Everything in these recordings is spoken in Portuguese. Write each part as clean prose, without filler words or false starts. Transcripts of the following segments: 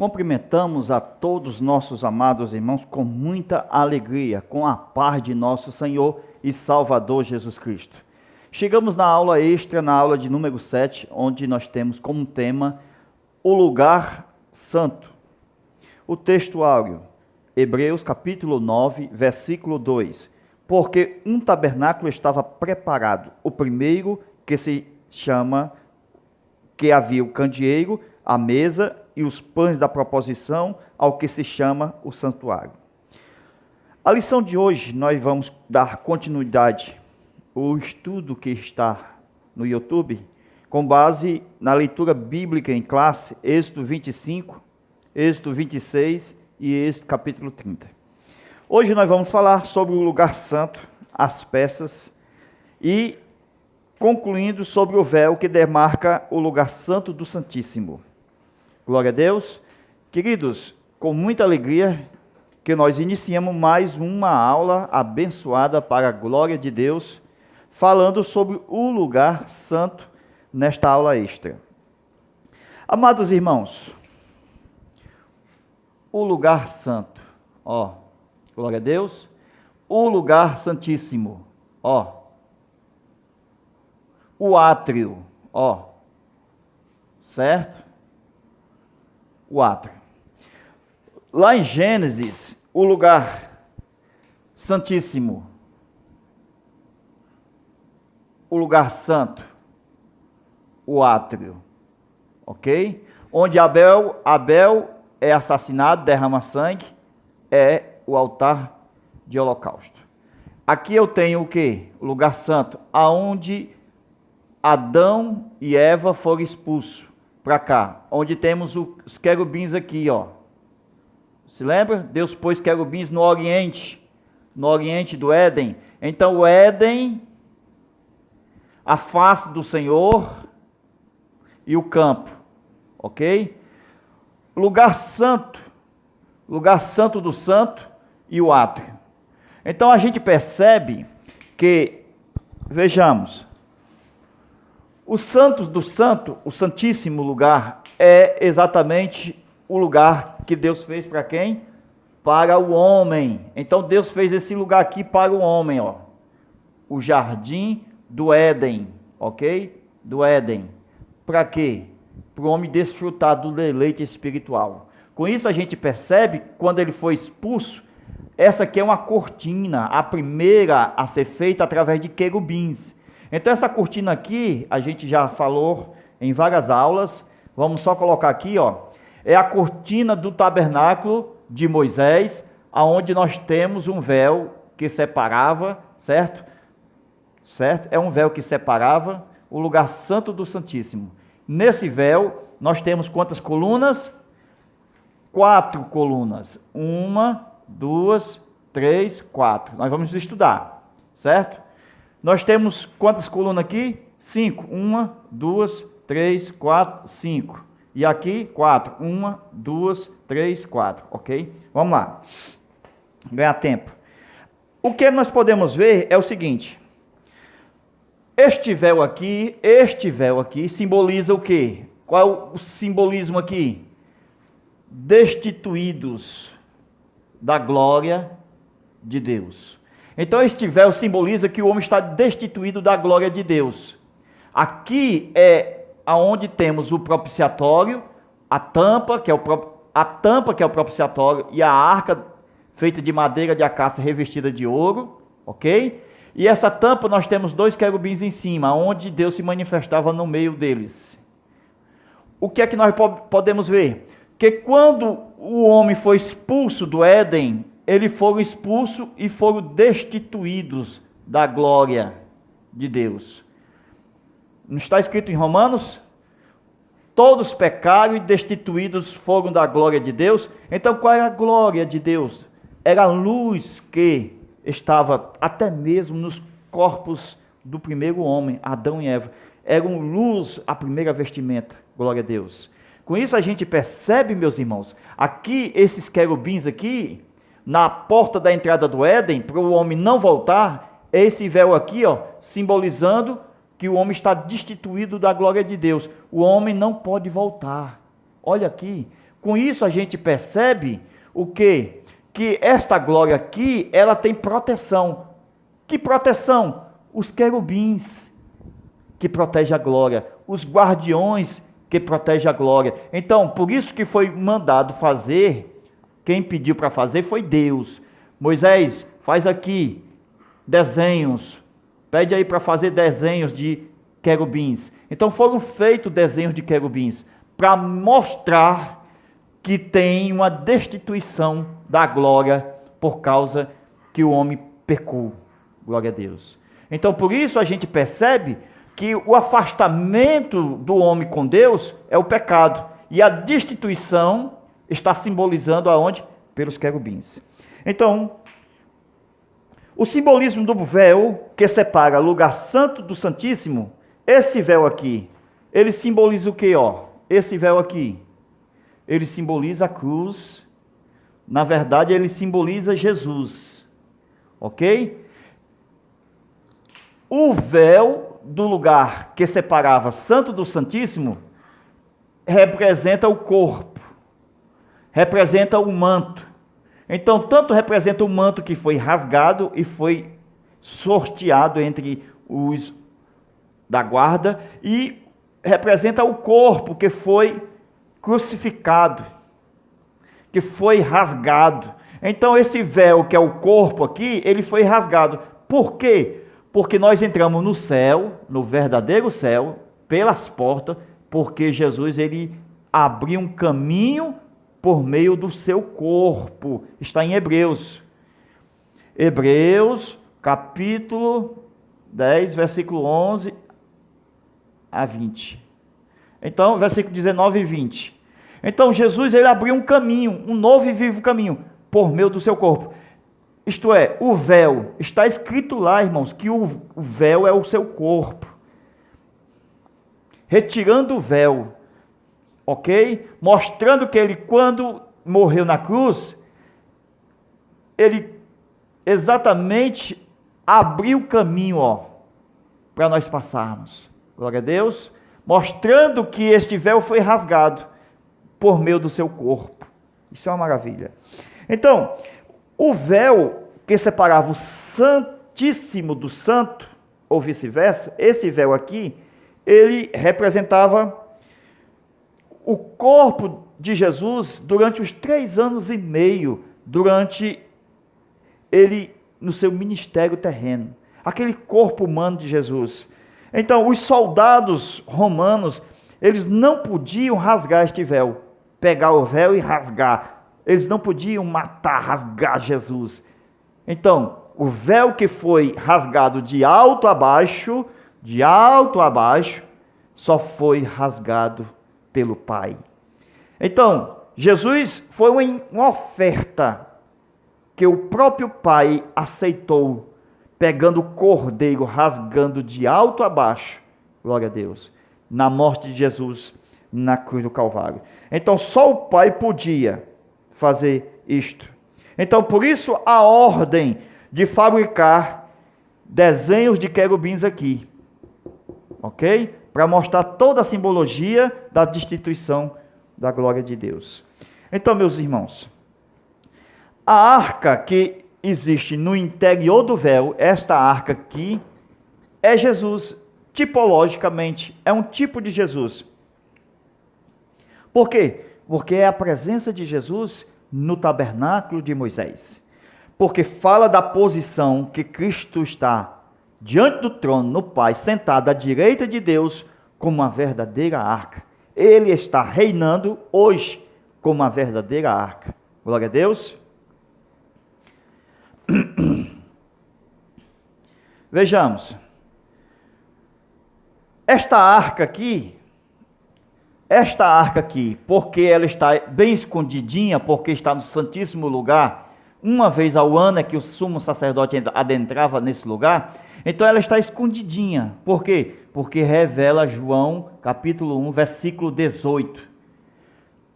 cumprimentamos a todos nossos amados irmãos com muita alegria, com a paz de nosso Senhor e Salvador Jesus Cristo. Chegamos na aula extra, na aula de número 7, onde nós temos como tema o lugar santo. O texto áureo, Hebreus capítulo 9, versículo 2. Porque um tabernáculo estava preparado, o primeiro que se chama, que havia o candeeiro, a mesa e os pães da proposição, ao que se chama o santuário. A lição de hoje, nós vamos dar continuidade ao estudo que está no YouTube, com base na leitura bíblica em classe, Êxodo 25, Êxodo 26 e Êxodo capítulo 30. Hoje nós vamos falar sobre o lugar santo, as peças, e concluindo sobre o véu que demarca o lugar santo do Santíssimo. Glória a Deus. Queridos, com muita alegria que nós iniciamos mais uma aula abençoada para a glória de Deus, falando sobre o lugar santo nesta aula extra. Amados irmãos, o lugar santo, glória a Deus, o lugar santíssimo, o átrio, certo? O átrio. Lá em Gênesis, o lugar santíssimo, o lugar santo, o átrio, ok? Onde Abel é assassinado, derrama sangue, é o altar de holocausto. Aqui eu tenho o quê? O lugar santo, aonde Adão e Eva foram expulsos. Para cá, onde temos os querubins aqui, Se lembra? Deus pôs querubins no oriente do Éden. Então o Éden, a face do Senhor e o campo, ok? Lugar santo do santo e o átrio. Então a gente percebe que, vejamos, o santo do santo, o santíssimo lugar, é exatamente o lugar que Deus fez para quem? Para o homem. Então Deus fez esse lugar aqui para o homem, o jardim do Éden, ok? Do Éden. Para quê? Para o homem desfrutar do deleite espiritual. Com isso a gente percebe, quando ele foi expulso, essa aqui é uma cortina, a primeira a ser feita através de querubins. Então essa cortina aqui, a gente já falou em várias aulas, vamos só colocar aqui, é a cortina do tabernáculo de Moisés, aonde nós temos um véu que separava, certo? É um véu que separava o lugar santo do Santíssimo. Nesse véu, nós temos quantas colunas? 4 colunas. 1, 2, 3, 4. Nós vamos estudar, certo? Nós temos quantas colunas aqui? 5. 1, 2, 3, 4, 5. E aqui, 4. 1, 2, 3, 4. Ok? Vamos lá. Ganhar tempo. O que nós podemos ver é o seguinte. Este véu aqui simboliza o quê? Qual é o simbolismo aqui? Destituídos da glória de Deus. Então este véu simboliza que o homem está destituído da glória de Deus. Aqui é aonde temos o propiciatório, a tampa que é o propiciatório, e a arca feita de madeira de acácia revestida de ouro, ok? E essa tampa nós temos 2 querubins em cima, onde Deus se manifestava no meio deles. O que é que nós podemos ver? Que quando o homem foi expulso do Éden, eles foram expulsos e foram destituídos da glória de Deus. Não está escrito em Romanos? Todos pecaram e destituídos foram da glória de Deus. Então qual é a glória de Deus? Era a luz que estava até mesmo nos corpos do primeiro homem, Adão e Eva. Era luz a primeira vestimenta, glória a Deus. Com isso a gente percebe, meus irmãos, aqui esses querubins aqui, na porta da entrada do Éden, para o homem não voltar, esse véu aqui, simbolizando que o homem está destituído da glória de Deus. O homem não pode voltar. Olha aqui, Com isso a gente percebe o quê? Que esta glória aqui, ela tem proteção. Que proteção? Os querubins que protegem a glória, os guardiões que protegem a glória. Então, por isso que foi mandado fazer, quem pediu para fazer foi Deus. Moisés, faz aqui desenhos, pede aí para fazer desenhos de querubins. Então foram feitos desenhos de querubins para mostrar que tem uma destituição da glória por causa que o homem pecou. Glória a Deus. Então por isso a gente percebe que o afastamento do homem com Deus é o pecado. E a destituição está simbolizando aonde? Pelos querubins. Então, o simbolismo do véu que separa o lugar santo do santíssimo, esse véu aqui, ele simboliza o quê? Esse véu aqui, ele simboliza a cruz. Na verdade, ele simboliza Jesus. Ok? O véu do lugar que separava santo do santíssimo representa o corpo, representa o manto. Então, tanto representa o manto que foi rasgado e foi sorteado entre os da guarda, e representa o corpo que foi crucificado, que foi rasgado. Então, esse véu que é o corpo aqui, ele foi rasgado. Por quê? Porque nós entramos no céu, no verdadeiro céu, pelas portas, porque Jesus, ele abriu um caminho por meio do seu corpo. Está em Hebreus. Hebreus, capítulo 10, versículo 11 a 20. Então, versículo 19 e 20. Então, Jesus, ele abriu um caminho, um novo e vivo caminho, por meio do seu corpo. Isto é, o véu, está escrito lá, irmãos, que o véu é o seu corpo. Retirando o véu, ok? Mostrando que ele, quando morreu na cruz, ele exatamente abriu o caminho, para nós passarmos. Glória a Deus. Mostrando que este véu foi rasgado por meio do seu corpo. Isso é uma maravilha. Então, o véu que separava o santíssimo do santo, ou vice-versa, esse véu aqui, ele representava o corpo de Jesus durante os 3 anos e meio, durante ele no seu ministério terreno. Aquele corpo humano de Jesus. Então, os soldados romanos, eles não podiam rasgar este véu, pegar o véu e rasgar. Eles não podiam matar, rasgar Jesus. Então, o véu que foi rasgado de alto a baixo, só foi rasgado pelo Pai. Então, Jesus foi uma oferta que o próprio Pai aceitou, pegando o cordeiro, rasgando de alto a baixo, glória a Deus, na morte de Jesus na cruz do Calvário. Então, só o Pai podia fazer isto. Então, por isso, a ordem de fabricar desenhos de querubins aqui, ok? Para mostrar toda a simbologia da destituição da glória de Deus. Então, meus irmãos, a arca que existe no interior do véu, esta arca aqui, é Jesus, tipologicamente, é um tipo de Jesus. Por quê? Porque é a presença de Jesus no tabernáculo de Moisés. Porque fala da posição que Cristo está diante do trono, no Pai, sentado à direita de Deus, como uma verdadeira arca. Ele está reinando hoje como uma verdadeira arca. Glória a Deus. Vejamos. Esta arca aqui, porque ela está bem escondidinha, porque está no santíssimo lugar, uma vez ao ano é que o sumo sacerdote adentrava nesse lugar, então ela está escondidinha. Por quê? Porque revela João, capítulo 1, versículo 18.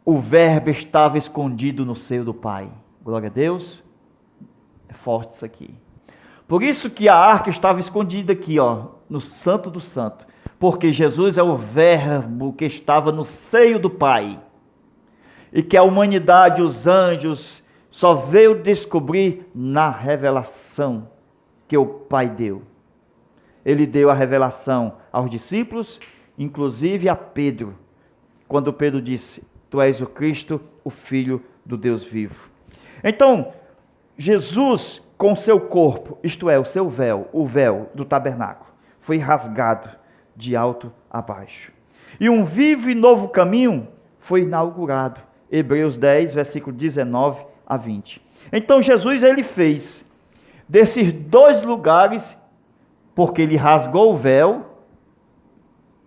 O verbo estava escondido no seio do Pai. Glória a Deus. É forte isso aqui. Por isso que a arca estava escondida aqui, no Santo do Santo. Porque Jesus é o verbo que estava no seio do Pai. e que a humanidade, os anjos, só veio descobrir na revelação que o Pai deu. Ele deu a revelação aos discípulos, inclusive a Pedro, quando Pedro disse: Tu és o Cristo, o Filho do Deus vivo. Então, Jesus, com seu corpo, isto é, o seu véu, o véu do tabernáculo, foi rasgado de alto a baixo. E um vivo e novo caminho foi inaugurado. Hebreus 10, versículo 19 a 20. Então, Jesus, ele fez desses dois lugares, porque ele rasgou o véu,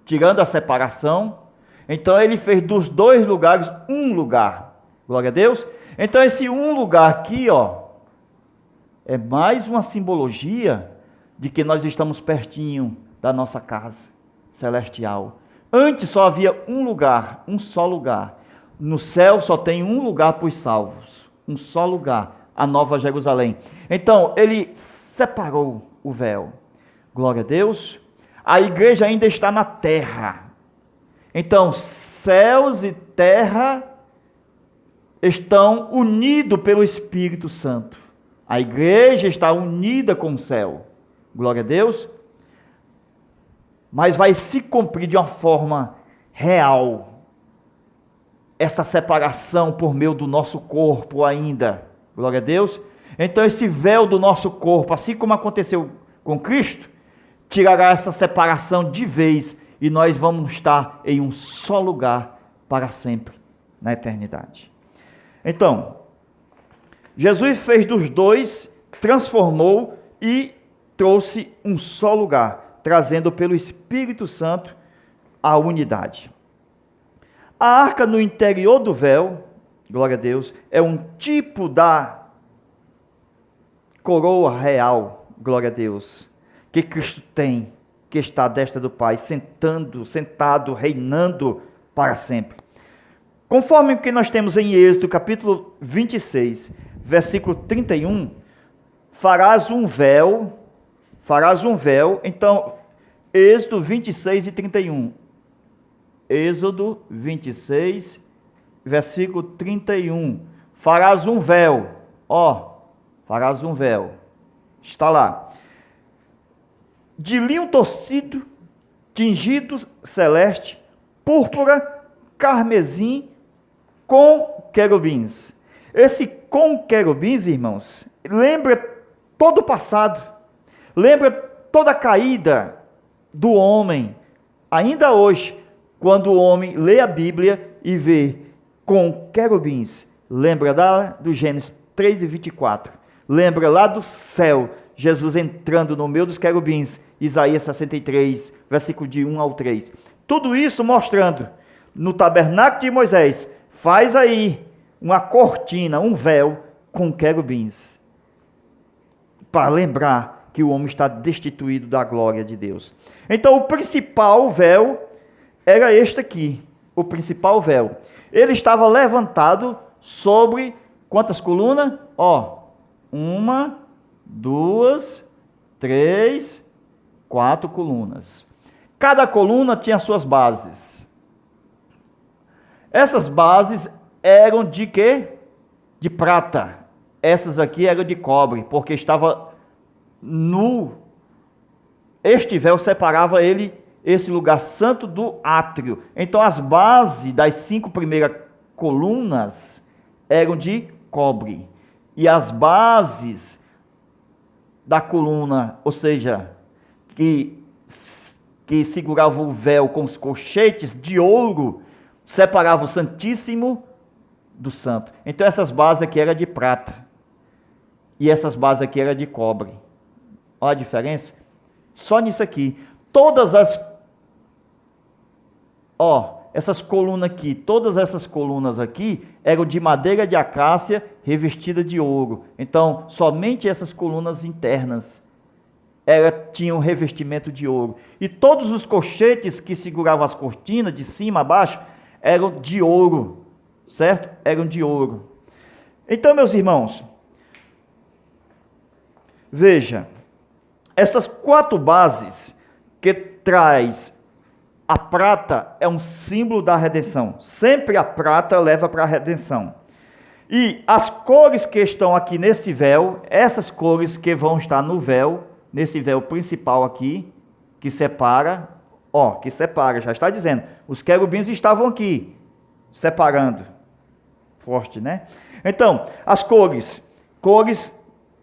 tirando a separação. Então ele fez dos dois lugares um lugar. Glória a Deus. Então esse um lugar aqui, é mais uma simbologia de que nós estamos pertinho da nossa casa celestial. Antes só havia um lugar, um só lugar. No céu só tem um lugar para os salvos. Um só lugar, a Nova Jerusalém. Então ele separou o véu. Glória a Deus. A igreja ainda está na terra. Então, céus e terra estão unidos pelo Espírito Santo. A igreja está unida com o céu. Glória a Deus. Mas vai se cumprir de uma forma real essa separação por meio do nosso corpo ainda. Glória a Deus. Então, esse véu do nosso corpo, assim como aconteceu com Cristo, tirará essa separação de vez e nós vamos estar em um só lugar para sempre, na eternidade. Então, Jesus fez dos dois, transformou e trouxe um só lugar, trazendo pelo Espírito Santo a unidade. A arca no interior do véu, glória a Deus, é um tipo da coroa real, glória a Deus, que Cristo tem, que está à destra do Pai, sentado, reinando para sempre. Conforme o que nós temos em Êxodo, capítulo 26, versículo 31, farás um véu, então, Êxodo 26 e 31. Êxodo 26, versículo 31. Farás um véu, farás um véu, está lá. De linho torcido, tingido celeste, púrpura, carmesim, com querubins. Esse com querubins, irmãos, lembra todo o passado, lembra toda a caída do homem, ainda hoje, quando o homem lê a Bíblia e vê com querubins, lembra do Gênesis 3 e 24, lembra lá do céu, Jesus entrando no meio dos querubins, Isaías 63, versículo de 1 ao 3. Tudo isso mostrando, no tabernáculo de Moisés, faz aí uma cortina, um véu com querubins, para lembrar que o homem está destituído da glória de Deus. Então o principal véu era este aqui, o principal véu. Ele estava levantado sobre quantas colunas? 1, 2, 3, 4 colunas. Cada coluna tinha suas bases. Essas bases eram de quê? De prata. Essas aqui eram de cobre, porque estava este véu separava esse lugar santo do átrio. Então as bases das 5 primeiras colunas eram de cobre. E as bases da coluna, ou seja, que segurava o véu com os colchetes de ouro, separava o Santíssimo do Santo. Então essas bases aqui eram de prata. E essas bases aqui eram de cobre. Olha a diferença? Só nisso aqui. Todas essas colunas aqui, todas essas colunas aqui eram de madeira de acácia revestida de ouro. Então, somente essas colunas internas tinham revestimento de ouro. E todos os colchetes que seguravam as cortinas, de cima a baixo, eram de ouro, certo? Eram de ouro. Então, meus irmãos, veja, essas 4 bases que traz a prata é um símbolo da redenção. Sempre a prata leva para a redenção. E as cores que estão aqui nesse véu, essas cores que vão estar no véu, nesse véu principal aqui, que separa, já está dizendo, os querubins estavam aqui, separando. Forte, né? Então, as cores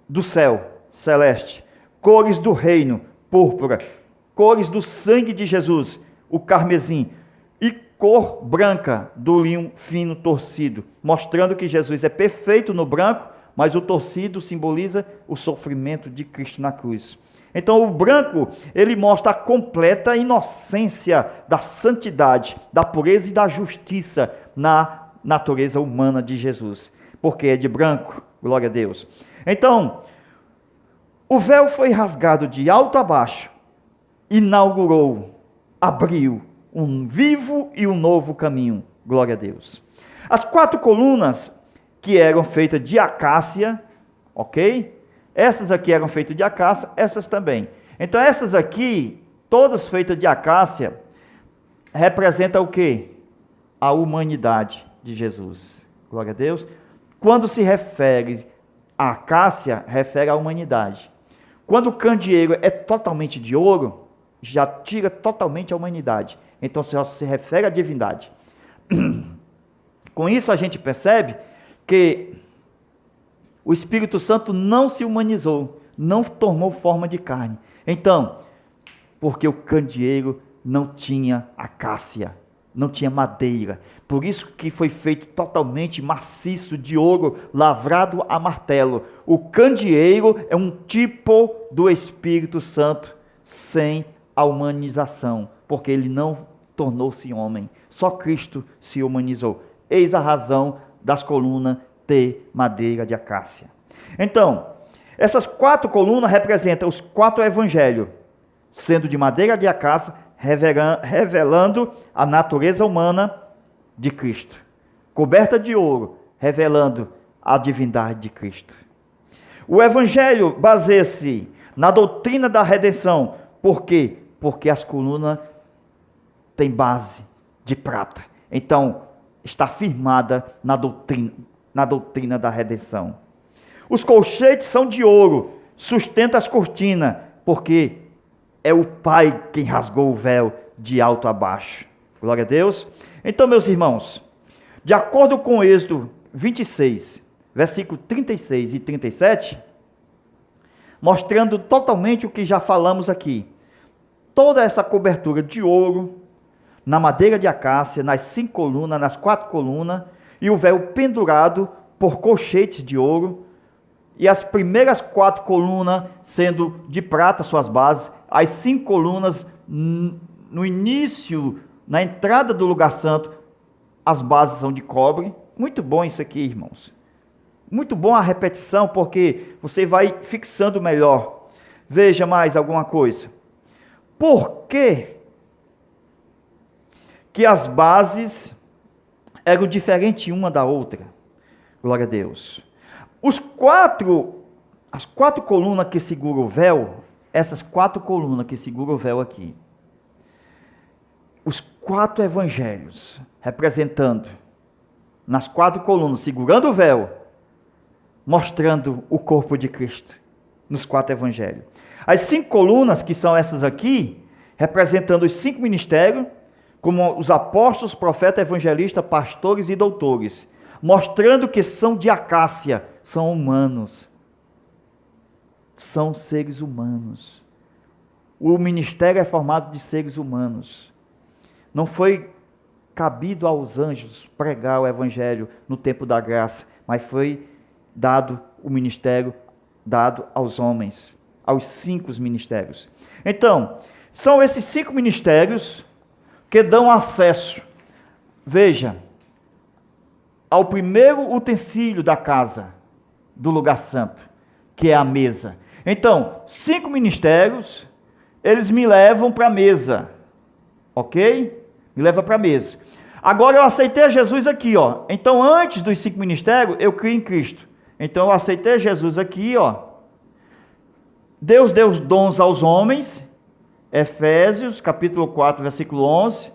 do céu, celeste, cores do reino, púrpura, cores do sangue de Jesus, o carmesim, e cor branca do linho fino torcido, mostrando que Jesus é perfeito no branco, mas o torcido simboliza o sofrimento de Cristo na cruz. Então o branco, ele mostra a completa inocência da santidade, da pureza e da justiça na natureza humana de Jesus, porque é de branco, glória a Deus. Então, o véu foi rasgado de alto a baixo, inaugurou, abriu um vivo e um novo caminho, glória a Deus. As 4 colunas que eram feitas de acácia, ok? Essas aqui eram feitas de acácia, essas também. Então essas aqui, todas feitas de acácia, representam o quê? A humanidade de Jesus, glória a Deus. Quando se refere a acácia, refere à humanidade. Quando o candeeiro é totalmente de ouro, já tira totalmente a humanidade. Então só se refere à divindade. Com isso a gente percebe que o Espírito Santo não se humanizou, não tomou forma de carne. Então, porque o candeeiro não tinha acácia, não tinha madeira. Por isso que foi feito totalmente maciço de ouro, lavrado a martelo. O candeeiro é um tipo do Espírito Santo sem a humanização, porque ele não tornou-se homem. Só Cristo se humanizou. Eis a razão das colunas ter madeira de acácia. Então, essas 4 colunas representam os 4 evangelhos, sendo de madeira de acácia, revelando a natureza humana de Cristo, coberta de ouro, revelando a divindade de Cristo. O evangelho baseia-se na doutrina da redenção. Por quê? Porque as colunas têm base de prata. Então, está firmada na doutrina da redenção. Os colchetes são de ouro, sustenta as cortinas, porque é o Pai quem rasgou o véu de alto a baixo. Glória a Deus. Então, meus irmãos, de acordo com Êxodo 26, versículo 36 e 37, mostrando totalmente o que já falamos aqui, toda essa cobertura de ouro, na madeira de acácia, nas 5 colunas, nas 4 colunas, e o véu pendurado por colchetes de ouro, e as primeiras 4 colunas sendo de prata, suas bases, as 5 colunas no início, na entrada do lugar santo, as bases são de cobre. Muito bom isso aqui, irmãos. Muito bom a repetição, porque você vai fixando melhor. Veja mais alguma coisa. Por que as bases eram diferentes uma da outra? Glória a Deus. As 4 colunas que seguram o véu, essas 4 colunas que seguram o véu aqui, os 4 evangelhos, representando, nas 4 colunas, segurando o véu, mostrando o corpo de Cristo, nos 4 evangelhos. As 5 colunas, que são essas aqui, representando os 5 ministérios, como os apóstolos, profetas, evangelistas, pastores e doutores, mostrando que são de acácia, são humanos, são seres humanos. O ministério é formado de seres humanos. Não foi cabido aos anjos pregar o evangelho no tempo da graça, mas foi dado o ministério, dado aos homens, aos 5 ministérios. Então, são esses 5 ministérios que dão acesso, veja, ao primeiro utensílio da casa, do lugar santo, que é a mesa. Então, 5 ministérios, eles me levam para a mesa, ok? Me leva para a mesa. Agora eu aceitei Jesus aqui, ó. Então, antes dos 5 ministérios, eu criei em Cristo. Então, eu aceitei Jesus aqui, ó. Deus deu os dons aos homens, Efésios, capítulo 4, versículo 11.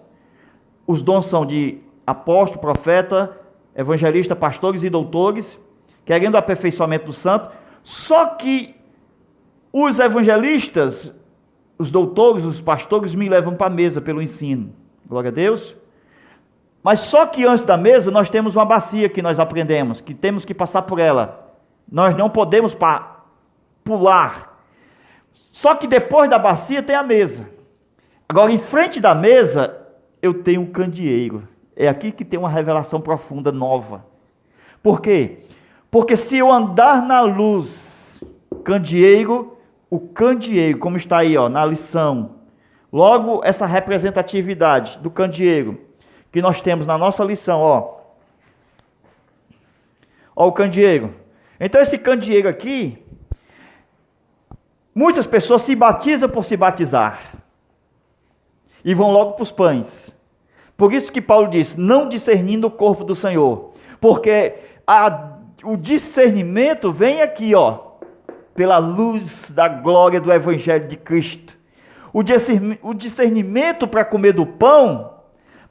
Os dons são de apóstolo, profeta, evangelista, pastores e doutores, querendo o aperfeiçoamento do santo. Só que os evangelistas, os doutores, os pastores me levam para a mesa pelo ensino. Glória a Deus. Mas só que antes da mesa nós temos uma bacia que nós aprendemos, que temos que passar por ela. Nós não podemos pular. Só que depois da bacia tem a mesa. Agora, em frente da mesa, eu tenho um candeeiro. É aqui que tem uma revelação profunda, nova. Por quê? Porque se eu andar na luz, o candeeiro, como está aí, ó, na lição, logo essa representatividade do candeeiro que nós temos na nossa lição, ó o candeeiro. Então esse candeeiro aqui, muitas pessoas se batizam por se batizar e vão logo para os pães. Por isso que Paulo diz, não discernindo o corpo do Senhor, porque o discernimento vem aqui, ó, pela luz da glória do Evangelho de Cristo. O discernimento para comer do pão,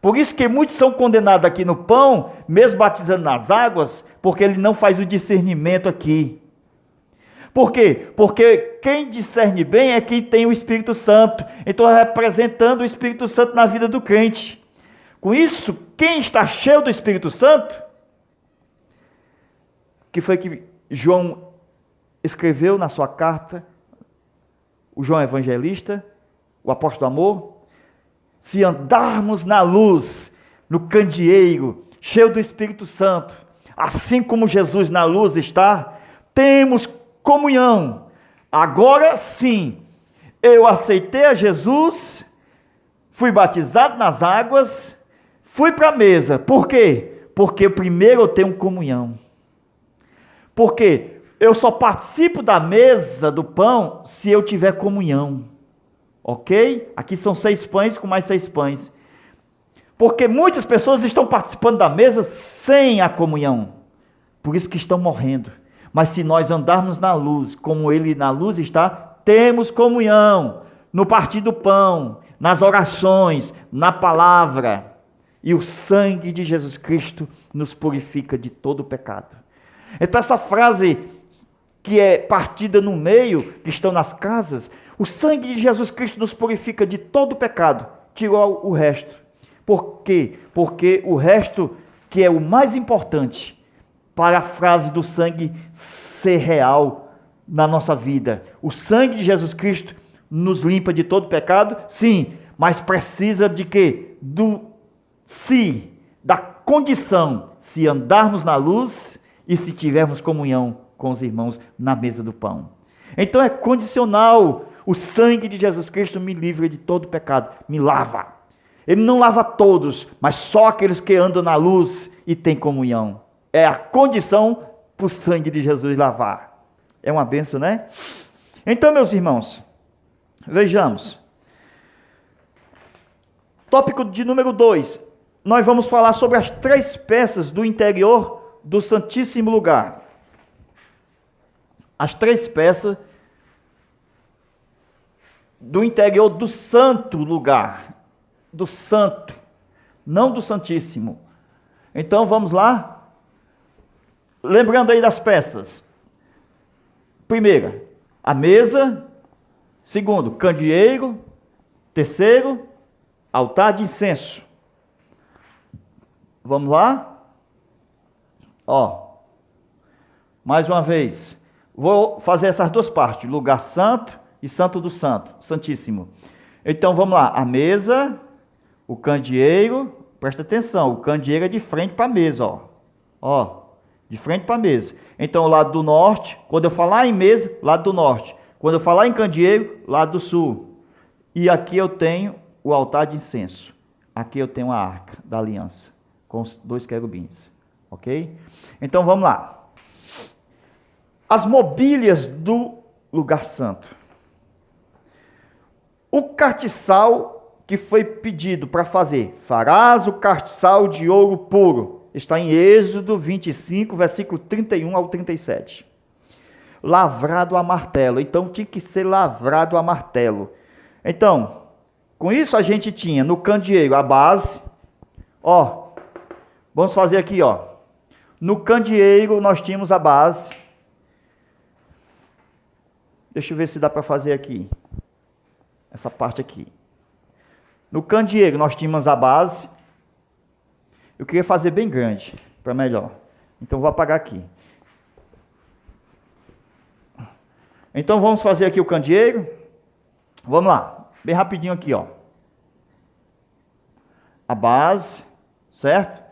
por isso que muitos são condenados aqui no pão, mesmo batizando nas águas, porque ele não faz o discernimento aqui. Por quê? Porque quem discerne bem é quem tem o Espírito Santo. Então, representando o Espírito Santo na vida do crente. Com isso, quem está cheio do Espírito Santo, que foi que João escreveu na sua carta, o João Evangelista, o apóstolo amor, se andarmos na luz, no candeeiro, cheio do Espírito Santo, assim como Jesus na luz está, temos comunhão. Agora sim, eu aceitei a Jesus, fui batizado nas águas, fui para a mesa. Por quê? Porque primeiro eu tenho comunhão. Por quê? Eu só participo da mesa do pão se eu tiver comunhão. Ok? Aqui são 6 pães com mais 6 pães. Porque muitas pessoas estão participando da mesa sem a comunhão. Por isso que estão morrendo. Mas se nós andarmos na luz, como ele na luz está, temos comunhão no partir do pão, nas orações, na palavra. E o sangue de Jesus Cristo nos purifica de todo o pecado. Então essa frase que é partida no meio, que estão nas casas, o sangue de Jesus Cristo nos purifica de todo o pecado, tirou o resto. Por quê? Porque o resto, que é o mais importante, para a frase do sangue ser real na nossa vida. O sangue de Jesus Cristo nos limpa de todo pecado, sim, mas precisa de quê? Da condição, se andarmos na luz e se tivermos comunhão com os irmãos na mesa do pão. Então é condicional. O sangue de Jesus Cristo me livra de todo pecado, me lava. Ele não lava todos, mas só aqueles que andam na luz e têm comunhão. É a condição para o sangue de Jesus lavar. É uma bênção, né? Então, meus irmãos, vejamos. Tópico de número 2. Nós vamos falar sobre as 3 peças do interior do Santíssimo Lugar. As 3 peças do interior do santo lugar. Do santo, não do Santíssimo. Então, vamos lá? Lembrando aí das peças. Primeira, a mesa. Segundo, candeeiro. Terceiro, altar de incenso. Vamos lá? Mais uma vez. Vou fazer essas 2 partes. Lugar santo e santo do santo. Santíssimo. Então, vamos lá. A mesa, o candeeiro. Presta atenção. O candeeiro é de frente para a mesa, de frente para a mesa. Então, o lado do norte, quando eu falar em mesa, lado do norte. Quando eu falar em candeeiro, lado do sul. E aqui eu tenho o altar de incenso. Aqui eu tenho a arca da aliança, com os 2 querubins. Ok? Então, vamos lá. As mobílias do lugar santo. O castiçal que foi pedido para fazer. Farás o castiçal de ouro puro. Está em Êxodo 25, versículo 31 ao 37. Lavrado a martelo. Então tinha que ser lavrado a martelo. Então, com isso a gente tinha no candeeiro a base. Ó, vamos fazer aqui, ó. No candeeiro nós tínhamos a base. Deixa eu ver se dá para fazer aqui. Essa parte aqui. No candeeiro nós tínhamos a base. Eu queria fazer bem grande, para melhor. Então vou apagar aqui. Então vamos fazer aqui o candeeiro. Vamos lá, bem rapidinho aqui, ó. A base, certo?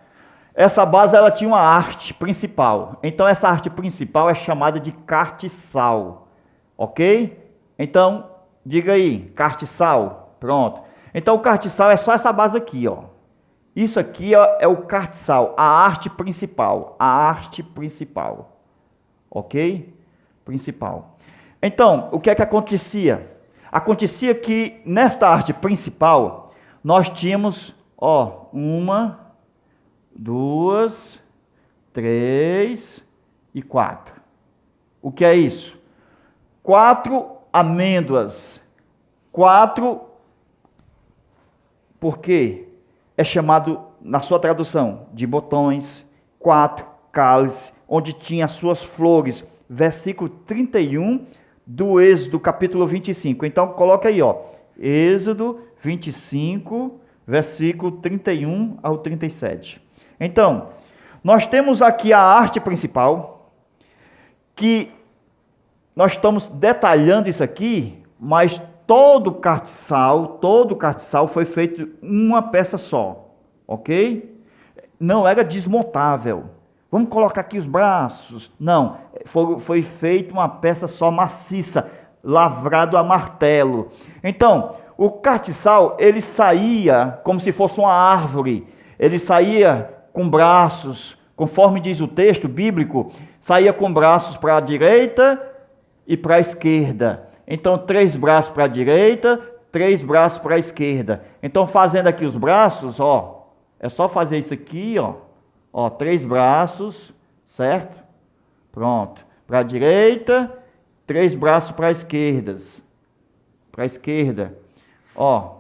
Essa base ela tinha uma arte principal. Então essa arte principal é chamada de castiçal, ok? Então diga aí, castiçal, pronto. Então o castiçal é só essa base aqui, ó. Isso aqui é o castiçal, a arte principal, ok? Principal. Então, o que é que acontecia? Acontecia que nesta arte principal, nós tínhamos, ó, 1, 2, 3 e 4. O que é isso? 4 amêndoas. 4, por quê? É chamado, na sua tradução, de botões. 4 cálices, onde tinha as suas flores. Versículo 31 do Êxodo, capítulo 25. Então, coloca aí, ó. Êxodo 25, versículo 31 ao 37. Então, nós temos aqui a arte principal, que nós estamos detalhando isso aqui, mas todo castiçal foi feito uma peça só, ok? Não era desmontável. Vamos colocar aqui os braços. Não, foi feita uma peça só maciça, lavrado a martelo. Então, o castiçal, ele saía como se fosse uma árvore. Ele saía com braços, conforme diz o texto bíblico, saía com braços para a direita e para a esquerda. Então, 3 braços para a direita, 3 braços para a esquerda. Então, fazendo aqui os braços, ó, é só fazer isso aqui, ó, 3 braços, certo? Pronto. Para a direita, 3 braços para a esquerda. Para a esquerda. Ó.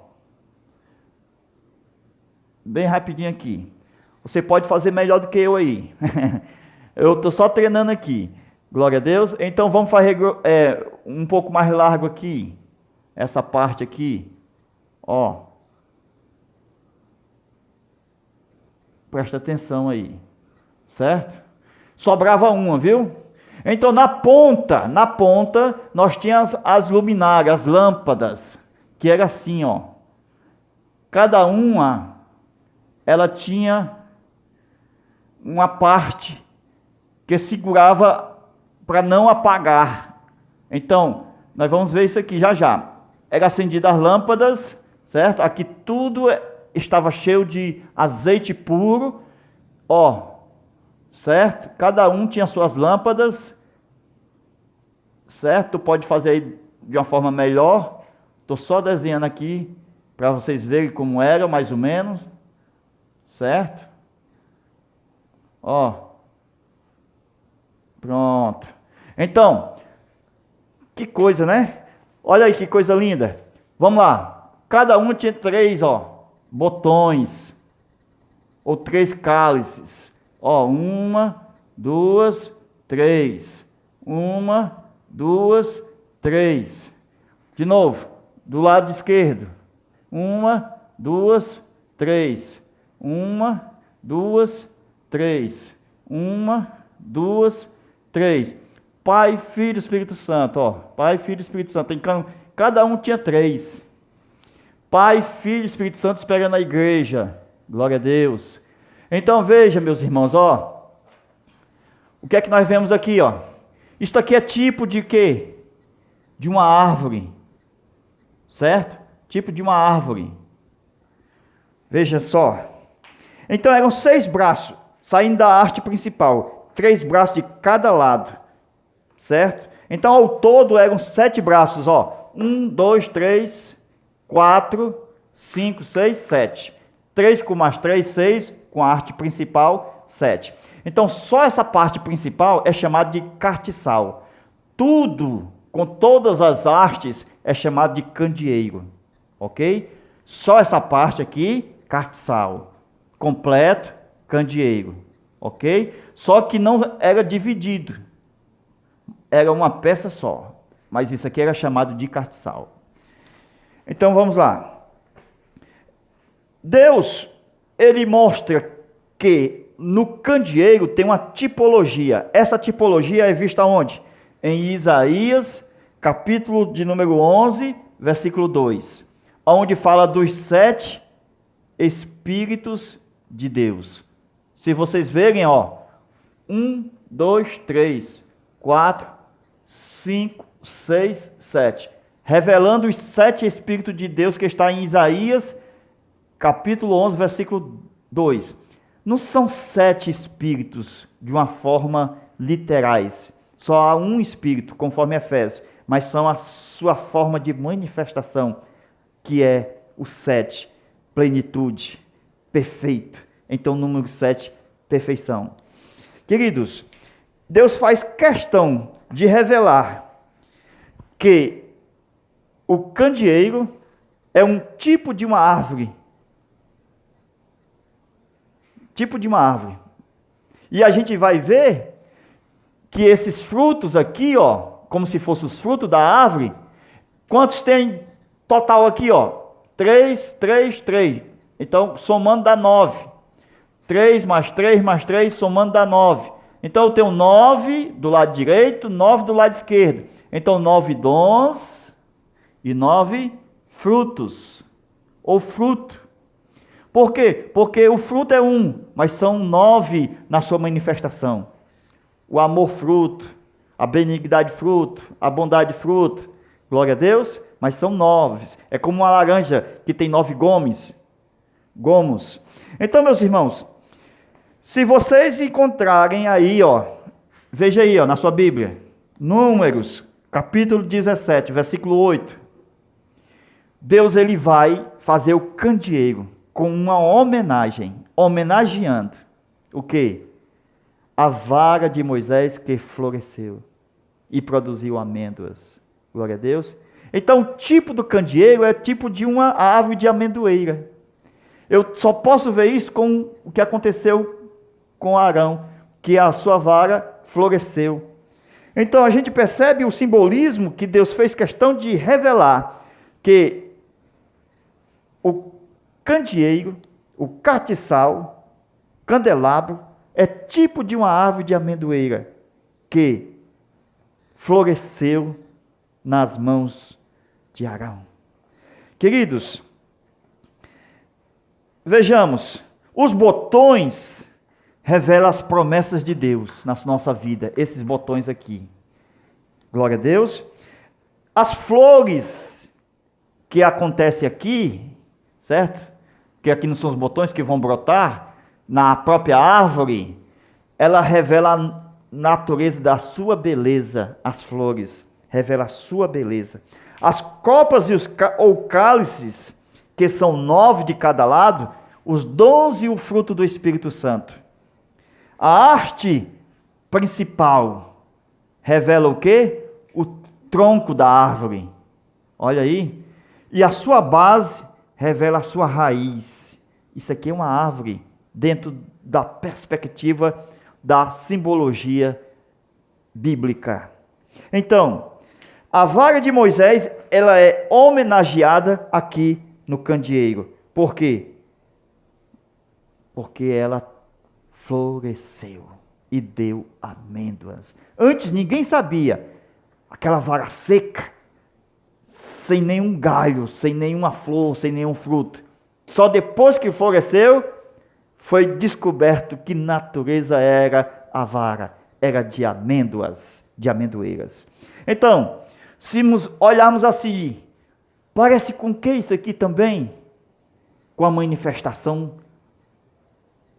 Bem rapidinho aqui. Você pode fazer melhor do que eu aí. Eu estou só treinando aqui. Glória a Deus. Então vamos fazer um pouco mais largo aqui. Essa parte aqui. Ó. Presta atenção aí. Certo? Sobrava uma, viu? Então na ponta, nós tínhamos as luminárias, as lâmpadas. Que era assim, ó. Cada uma, ela tinha uma parte que segurava para não apagar. Então, nós vamos ver isso aqui já já. Era acendida as lâmpadas, certo? Aqui tudo estava cheio de azeite puro, ó, certo? Cada um tinha suas lâmpadas, certo? Tu pode fazer aí de uma forma melhor. Estou só desenhando aqui para vocês verem como era, mais ou menos, certo? Ó, pronto. Então, que coisa, né? Olha aí que coisa linda. Vamos lá. Cada um tinha 3, ó, botões ou 3 cálices. Ó, 1, 2, 3. 1, 2, 3. De novo, do lado esquerdo. 1, 2, 3. 1, 2, 3. 1, 2, 3. Pai, Filho, Espírito Santo, ó. Pai, Filho, Espírito Santo. Cada um tinha 3. Pai, Filho, Espírito Santo esperando a igreja. Glória a Deus. Então veja, meus irmãos, ó. O que é que nós vemos aqui, ó? Isto aqui é tipo de quê? De uma árvore. Certo? Tipo de uma árvore. Veja só. Então eram 6 braços, saindo da haste principal. 3 braços de cada lado. Certo? Então ao todo eram 7 braços, ó. 1, 2, 3, 4, 5, 6, 7. 3 com mais 3, 6. Com a haste principal, 7. Então só essa parte principal é chamada de castiçal. Tudo, com todas as hastes, é chamado de candeeiro. ok? Só essa parte aqui, castiçal, completo, candeeiro, ok? Só que não era dividido, era uma peça só, mas isso aqui era chamado de castiçal. Então vamos lá. Deus, ele mostra que no candeeiro tem uma tipologia. Essa tipologia é vista onde? Em Isaías, capítulo de número 11, versículo 2, onde fala dos 7 Espíritos de Deus. Se vocês verem, 1, 2, 3, 4, 5, 6, 7. Revelando os 7 Espíritos de Deus que está em Isaías, capítulo 11, versículo 2. Não são 7 Espíritos de uma forma literais. Só há um Espírito, conforme Efésios. Mas são a sua forma de manifestação, que é o 7, plenitude, perfeito. Então, número 7, perfeição. Queridos, Deus faz questão de revelar que o candeeiro é um tipo de uma árvore. Tipo de uma árvore. E a gente vai ver que esses frutos aqui, como se fossem os frutos da árvore, quantos tem total aqui, 3, 3, 3. Então, somando dá 9. 3 mais 3 mais 3, somando dá 9. Então, eu tenho 9 do lado direito, 9 do lado esquerdo. Então, 9 dons e 9 frutos, ou fruto. Por quê? Porque o fruto é um, mas são 9 na sua manifestação. O amor fruto, a benignidade fruto, a bondade fruto. Glória a Deus, mas são 9. É como uma laranja que tem 9 gomos. Então, meus irmãos, se vocês encontrarem aí, veja aí, na sua Bíblia, Números, capítulo 17, versículo 8. Deus, ele vai fazer o candeeiro com uma homenagem, homenageando o quê? A vara de Moisés que floresceu e produziu amêndoas. Glória a Deus. Então, o tipo do candeeiro é tipo de uma árvore de amendoeira. Eu só posso ver isso com o que aconteceu com Arão, que a sua vara floresceu. Então, a gente percebe o simbolismo que Deus fez questão de revelar, que o candeeiro, o castiçal, candelabro, é tipo de uma árvore de amendoeira que floresceu nas mãos de Arão. Queridos, vejamos, os botões revelam as promessas de Deus na nossa vida, esses botões aqui. Glória a Deus. As flores que acontecem aqui, certo? Que aqui não são os botões que vão brotar, na própria árvore, ela revela a natureza da sua beleza, as flores, revela a sua beleza. As copas ou cálices, que são 9 de cada lado, os dons e o fruto do Espírito Santo. A arte principal revela o quê? O tronco da árvore. Olha aí. E a sua base revela a sua raiz. Isso aqui é uma árvore dentro da perspectiva da simbologia bíblica. Então, a vara de Moisés, ela é homenageada aqui no candeeiro. Por quê? Porque ela floresceu e deu amêndoas. Antes ninguém sabia. Aquela vara seca, sem nenhum galho, sem nenhuma flor, sem nenhum fruto. Só depois que floresceu, foi descoberto que natureza era a vara. Era de amêndoas, de amendoeiras. Então, se olharmos assim, parece com que isso aqui também? Com a manifestação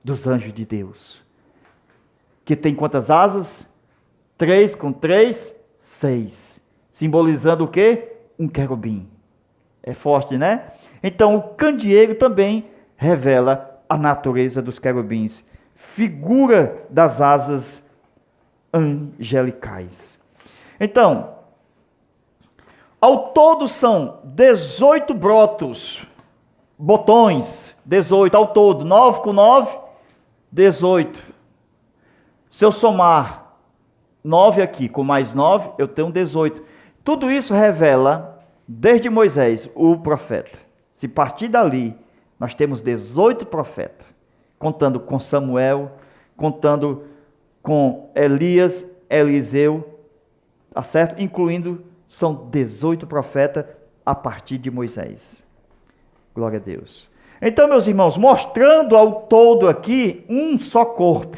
dos anjos de Deus. Que tem quantas asas? 3 com 3, 6. Simbolizando o quê? Um querubim. É forte, né? Então, o candeeiro também revela a natureza dos querubins. Figura das asas angelicais. Então, Ao todo são 18 botões, 18 ao todo, 9 com 9, 18. Se eu somar 9 aqui com mais 9, eu tenho 18. Tudo isso revela, desde Moisés, o profeta. Se partir dali, nós temos 18 profetas, contando com Samuel, contando com Elias, Eliseu, tá certo? Incluindo, são 18 profetas a partir de Moisés. Glória a Deus. Então, meus irmãos, mostrando ao todo aqui um só corpo,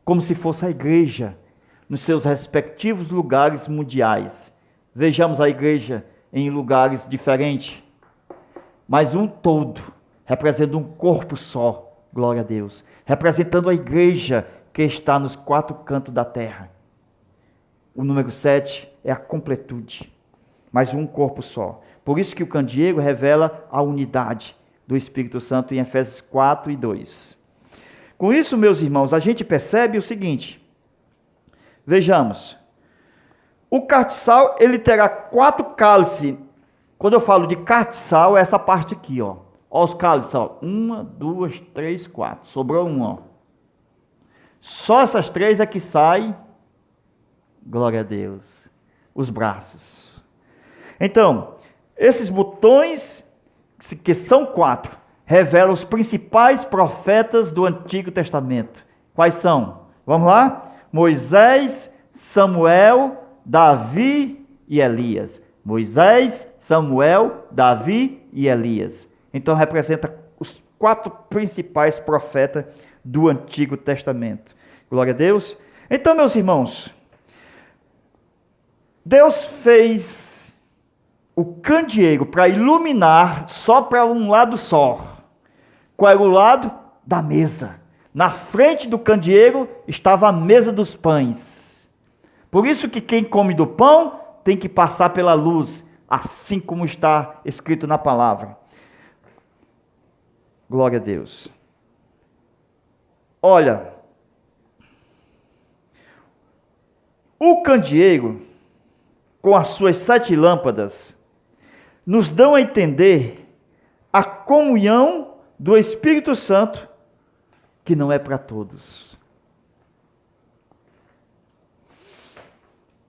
como se fosse a igreja, nos seus respectivos lugares mundiais. Vejamos a igreja em lugares diferentes, mas um todo, representando um corpo só, glória a Deus, representando a igreja que está nos 4 cantos da terra. O número 7 é a completude, mas um corpo só. Por isso que o candeeiro revela a unidade do Espírito Santo em Efésios 4 e 2. Com isso, meus irmãos, a gente percebe o seguinte, vejamos, o castiçal, ele terá 4 cálices. Quando eu falo de castiçal, é essa parte aqui, ó. Ó os cálices, ó. 1, 2, 3, 4. Sobrou um, ó. Só essas 3 é que saem, glória a Deus, os braços. Então, esses botões, que são 4, revelam os principais profetas do Antigo Testamento. Quais são? Vamos lá? Moisés, Samuel, Davi e Elias. Moisés, Samuel, Davi e Elias. Então representa os 4 principais profetas do Antigo Testamento. Glória a Deus. Então, meus irmãos, Deus fez o candeeiro para iluminar só para um lado só. Qual era o lado? Da mesa. Na frente do candeeiro estava a mesa dos pães. Por isso que quem come do pão tem que passar pela luz, assim como está escrito na palavra. Glória a Deus. Olha, o candeeiro, com as suas 7 lâmpadas, nos dão a entender a comunhão do Espírito Santo, que não é para todos.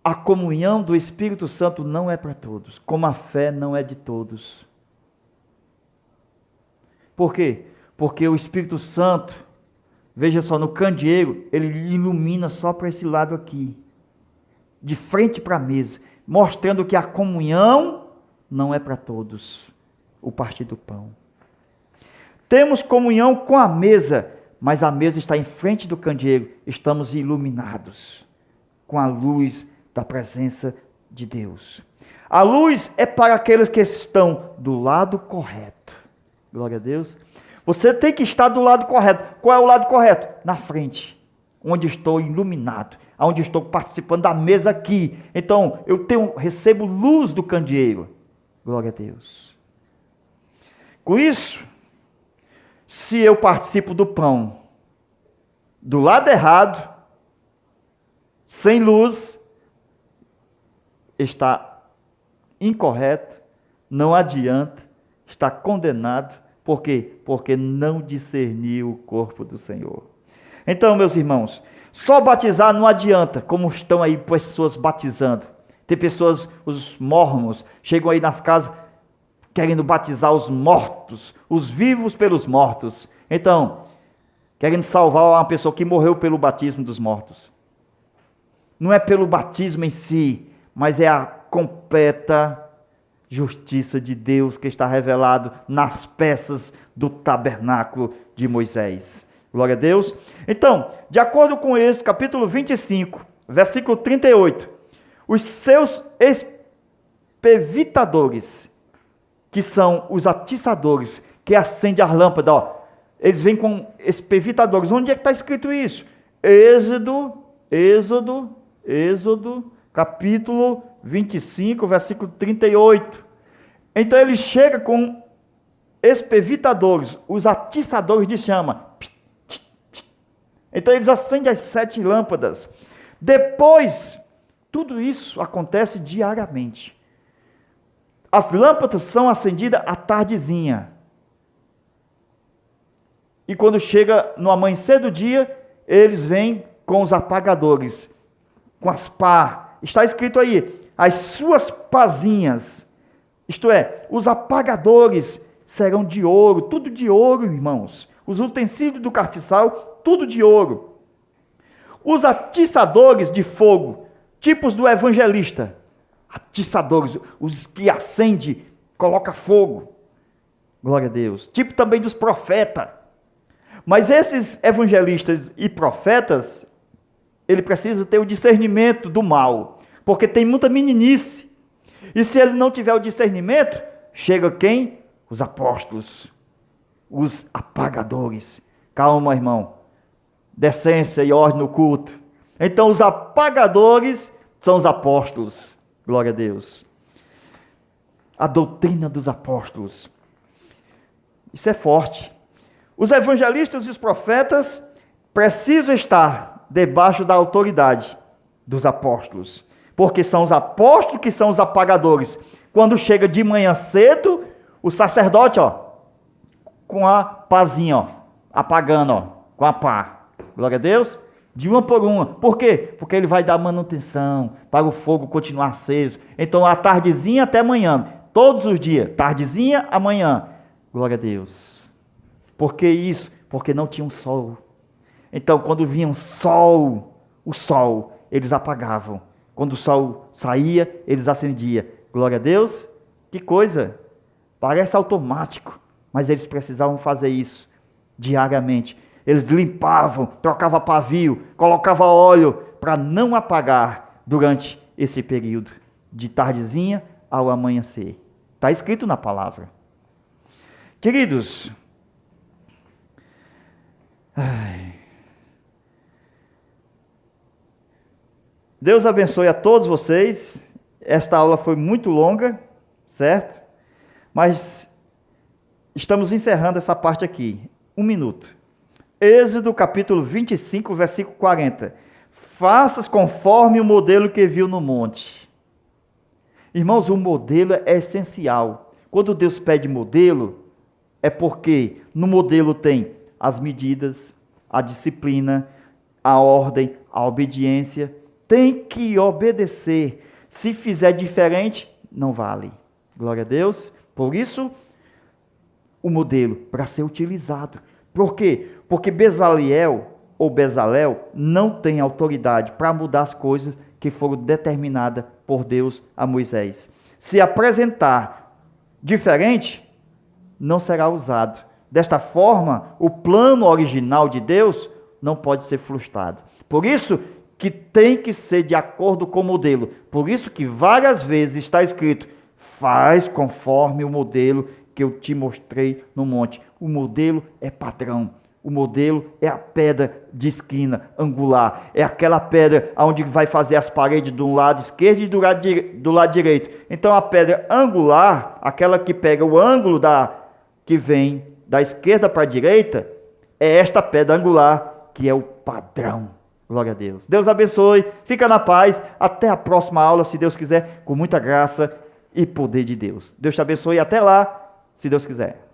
A comunhão do Espírito Santo não é para todos, como a fé não é de todos. Por quê? Porque o Espírito Santo, veja só, no candeeiro, ele ilumina só para esse lado aqui, de frente para a mesa, mostrando que a comunhão não é para todos, o partir do pão. Temos comunhão com a mesa, mas a mesa está em frente do candeeiro, estamos iluminados com a luz da presença de Deus. A luz é para aqueles que estão do lado correto. Glória a Deus. Você tem que estar do lado correto. Qual é o lado correto? Na frente, onde estou iluminado, onde estou participando da mesa aqui. Então, recebo luz do candeeiro. Glória a Deus. Com isso, se eu participo do pão do lado errado, sem luz, está incorreto, não adianta, está condenado. Por quê? Porque não discerniu o corpo do Senhor. Então, meus irmãos, só batizar não adianta, como estão aí pessoas batizando. Tem pessoas, os mormons, chegam aí nas casas querendo batizar os mortos, os vivos pelos mortos. Então, querendo salvar uma pessoa que morreu pelo batismo dos mortos. Não é pelo batismo em si, mas é a completa justiça de Deus que está revelado nas peças do tabernáculo de Moisés. Glória a Deus. Então, de acordo com Êxodo, capítulo 25, versículo 38, os seus espevitadores, que são os atiçadores, que acendem as lâmpadas, ó, eles vêm com espevitadores. Onde é que está escrito isso? Êxodo, capítulo 25, versículo 38. Então ele chega com espevitadores, os atiçadores de chama. Então eles acendem as 7 lâmpadas. Depois, tudo isso acontece diariamente. as lâmpadas são acendidas à tardezinha. E quando chega no amanhecer do dia, eles vêm com os apagadores, com as pá. Está escrito aí, as suas pazinhas, isto é, os apagadores serão de ouro, tudo de ouro, irmãos. Os utensílios do castiçal, tudo de ouro. Os atiçadores de fogo, tipos do evangelista. Atiçadores, os que acende, coloca fogo. Glória a Deus. Tipo também dos profetas. Mas esses evangelistas e profetas, ele precisa ter o discernimento do mal, porque tem muita meninice. E se ele não tiver o discernimento, chega quem? Os apóstolos, os apagadores. Calma, irmão. Decência e ordem no culto. Então, os apagadores são os apóstolos. Glória a Deus. A doutrina dos apóstolos. Isso é forte. Os evangelistas e os profetas precisam estar debaixo da autoridade dos apóstolos. Porque são os apóstolos que são os apagadores. Quando chega de manhã cedo, o sacerdote, com a pazinha, apagando, com a pá. Glória a Deus. De uma por uma. Por quê? Porque ele vai dar manutenção para o fogo continuar aceso. Então, a tardezinha até amanhã. Todos os dias. Tardezinha, amanhã. Glória a Deus. Por que isso? Porque não tinha um sol. Então, quando vinha o sol, eles apagavam. Quando o sol saía, eles acendiam. Glória a Deus. Que coisa. Parece automático. Mas eles precisavam fazer isso diariamente. Eles limpavam, trocavam pavio, colocavam óleo para não apagar durante esse período de tardezinha ao amanhecer. Está escrito na palavra. Queridos, Deus abençoe a todos vocês. Esta aula foi muito longa, certo? Mas estamos encerrando essa parte aqui. 1 minuto. Êxodo capítulo 25, versículo 40. Faças conforme o modelo que viu no monte. Irmãos, o modelo é essencial. Quando Deus pede modelo, é porque no modelo tem as medidas, a disciplina, a ordem, a obediência. Tem que obedecer. Se fizer diferente, não vale. Glória a Deus. Por isso, o modelo, para ser utilizado. Por quê? Porque Bezalel não tem autoridade para mudar as coisas que foram determinadas por Deus a Moisés. Se apresentar diferente, não será usado. Desta forma, o plano original de Deus não pode ser frustrado. Por isso que tem que ser de acordo com o modelo. Por isso que várias vezes está escrito, faz conforme o modelo que eu te mostrei no monte. O modelo é padrão. O modelo é a pedra de esquina, angular. É aquela pedra onde vai fazer as paredes do lado esquerdo e do lado direito. Então a pedra angular, aquela que pega o ângulo que vem da esquerda para a direita, é esta pedra angular que é o padrão. Glória a Deus. Deus abençoe. Fica na paz. Até a próxima aula, se Deus quiser, com muita graça e poder de Deus. Deus te abençoe. Até lá, se Deus quiser.